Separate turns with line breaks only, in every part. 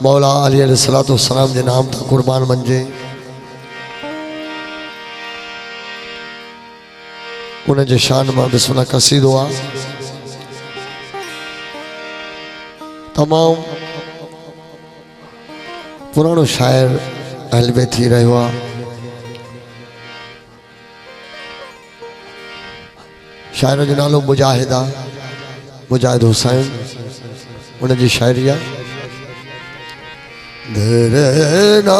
मौला अली अलैहिस्सलातु वस्सलाम जे नाम था कुर्बान मंजे उन जे शान में बिस्मिल्लाह कसीदो आ तमाम पुरानो शायर हलवे थी रहो आ शायर जो नालो मुजाहिद आ मुजाहिद हुसैन उन जी शायरी आ धरना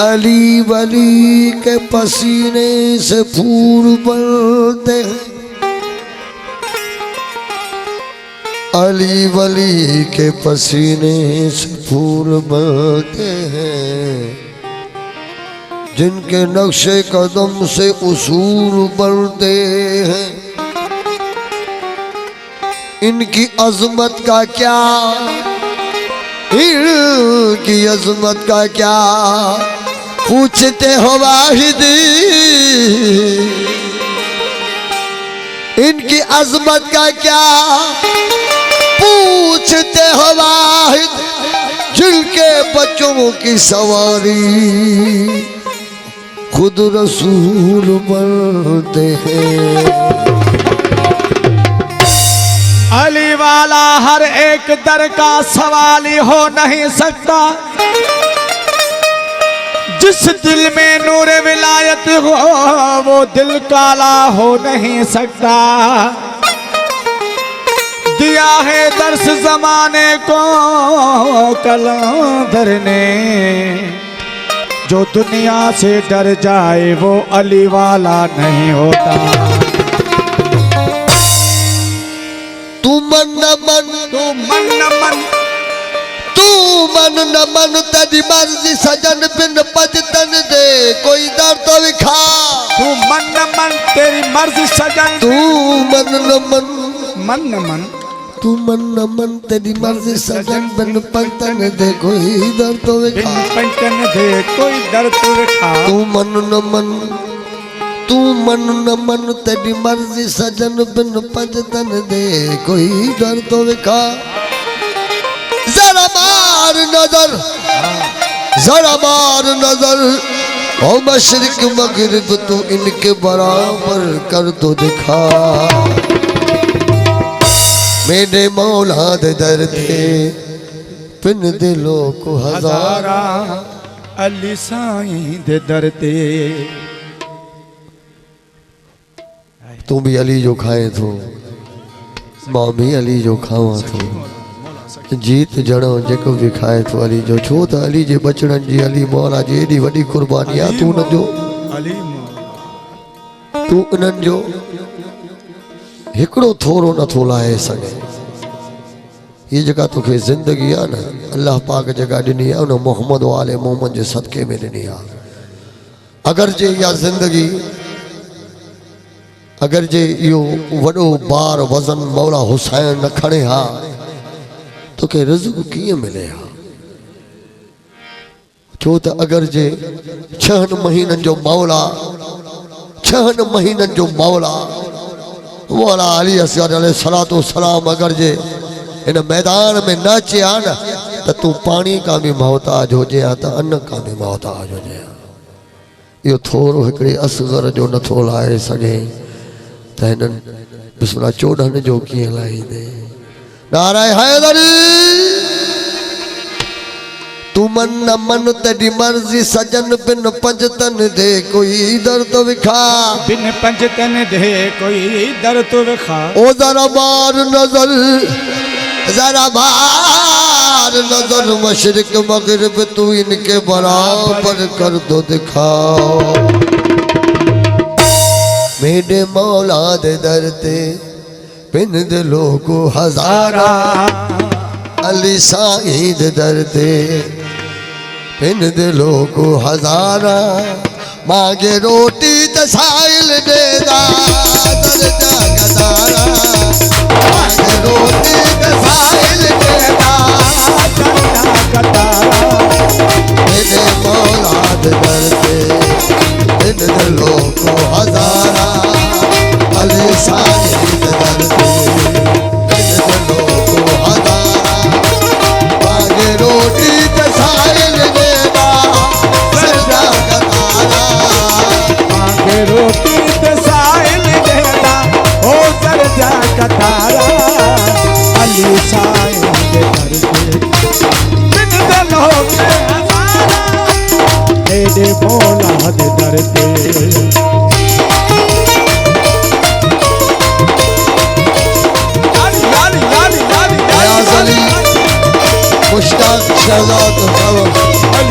अली वली के पसीने से फूल बढ़ते हैं अली वली के पसीने से फूल बढ़ते हैं जिनके नक्शे कदम से उसूल बढ़ते हैं इनकी अजमत का क्या इनकी अजमत का क्या पूछते हो वाहिदी इनकी अजमत का क्या पूछते हो वाहिद जिनके बच्चों की सवारी खुद रसूल बनते हैं।
अली वाला हर एक दर का सवाली हो नहीं सकता जिस दिल में नूर विलायत हो वो दिल काला हो नहीं सकता दिया है दर्श जमाने को कलंदर ने जो दुनिया से डर जाए वो अली वाला नहीं होता
तू मन न मन
तू मन न मन
तू मन न मन तेरी मर्जी सजन बिन पजतन दे कोई दर तो विखा
तू मन न मन तेरी मर्जी सजन
तू मन न मन
मन न मन
तू मन न मन तेरी मर्जी सजन बिन पजतन दे कोई दर तो विखा
पंचन दे कोई दर तो विखा
तू मन न मन तू मन न मन तेरी मर्जी सजन बिन पजतन दे कोई दर तो विखा जरा मार नजर ओ मशरिक मगरिब तू इनके बराबर कर दो दिखा मेरे मौला दे दर्दे पिन दिलों को हजारा
अली साईं दे दर्दे
तू भी अली जो खाए थो मां भी अली जो खावा थो जीत जड़ो जेको भी खाए तो अली जो छो त अली जे बचड़न जी अली मौला जी एडी वडी कुर्बानी आ तू न जो
अली
तू उन्हनि जो हिकिड़ो थोरो नथो लाहे सघे ये जेका तोखे ज़िंदगी आहे न अल्लाह पाक जेका ॾिनी आहे उन मोहम्मद वाले मोहम्मद जे सदके में ॾिनी आहे अगर जे इहा ज़िंदगी अगर जे इहो वॾो बार वज़न मौला हुसैन न खणे हा तोखे रिज़्क़ कीअं मिले हा छो त अगर जे 6 महीननि जो मौला 6 महीननि जो मौला मौला अली असगर अलैहिस्सलातु वस्सलाम अगर जे इन मैदान में न अचे हा न त तूं पाणी का भी मोहताज हुजे हा त अन्न का भी मोहताज हुजे हा इहो थोरो हिकिड़े असगर जो नथो लाहे सघे त हिननि बिस्मिल्लाह 14 जो कीअं लाहींदे नाराए हैदरी तू मन न मन तेरी मर्जी सजन बिन पंजतन दे कोई दर तो विखा
बिन पंजतन दे कोई दर तो विखा
ओ जरा मार नजर मशरिक मगरिब तू इनके बराबर कर दो दिखाओ मेरे मौला दे दरते बिन दिलों को हजारा अली साईं दे दरते बिन दिलों को हजारा मांगे रोटी तसाइल देदा
का तारा अली साईं दे दर ते बिन दिलों के हजारा मेरे मौला दे दर ते
अयाज अली मुश्ताक शहजाद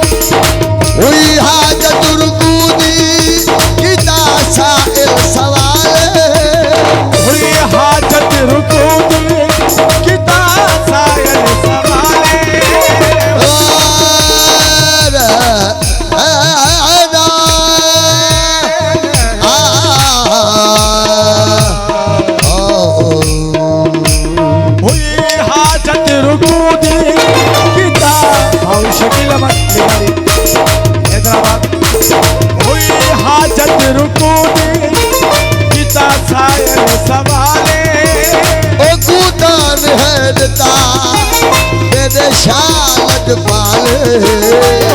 हुई हाजत रुकूदी किता साइल सवाल
हुई हाजत रुकूदी किता साइल सवाले हुई हाजत रुकूदी किता और शकील मत हैदराबाद हुई हाजत रुकूदी किता साइल सवाले
ओ कूदान है दता तेरे शालत पाले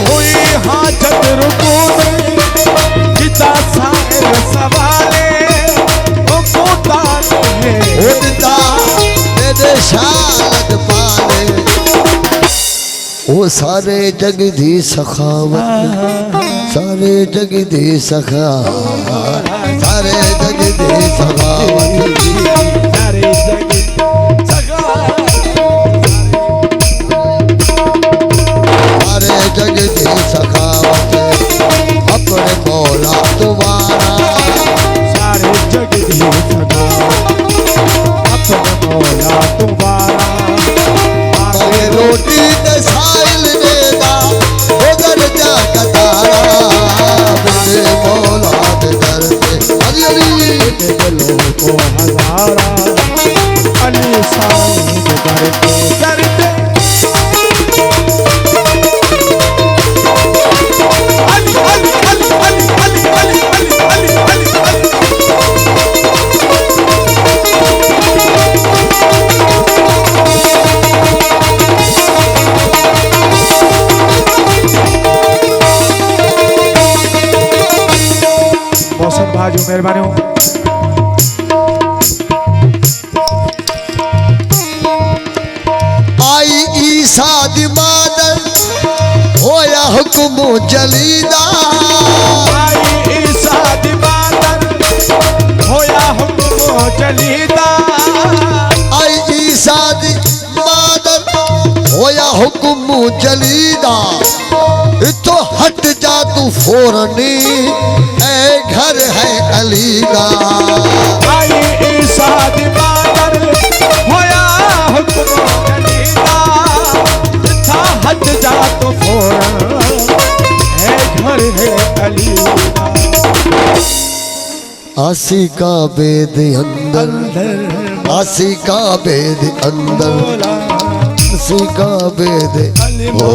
हुई हाजत रुकूदी किता साइल सवाले ओ कूदान है
उड़ता तेरे शालत पाले ओ सारे जग दी सखावत सारे जग दी सखावत सारे जग दी सखावत
सारे जग सगा
सारे जग दी सखावत अपने मौला तुम्हारा
सारे जग दी सगा अपने मौला तुम्हारा
मांगे रोटी ते साइल देगा उधर जा कतारा मेरे मौला दे दर पे अली अली
दिलों को हजारा अली साईं दे दर पे अली अली अली अली अली अली अली अली मौसम भाजू मेहरबानी हो
आई ईसा दी मादर होया हुक्म जलीदा
आई ईसा दी मादर होया हुक्म जलीदा
आई ईसा दी मादर होया हुक्म जलीदा तो हट जा तू फौरनी ऐ घर है अली का
आई ईसा दी मादर होया हुक्म जलीदा था हट जा तो फौरन है घर है अली का
आसी का बेद अंदर आसी का बेद अंदर आसी का बेद
अली
हो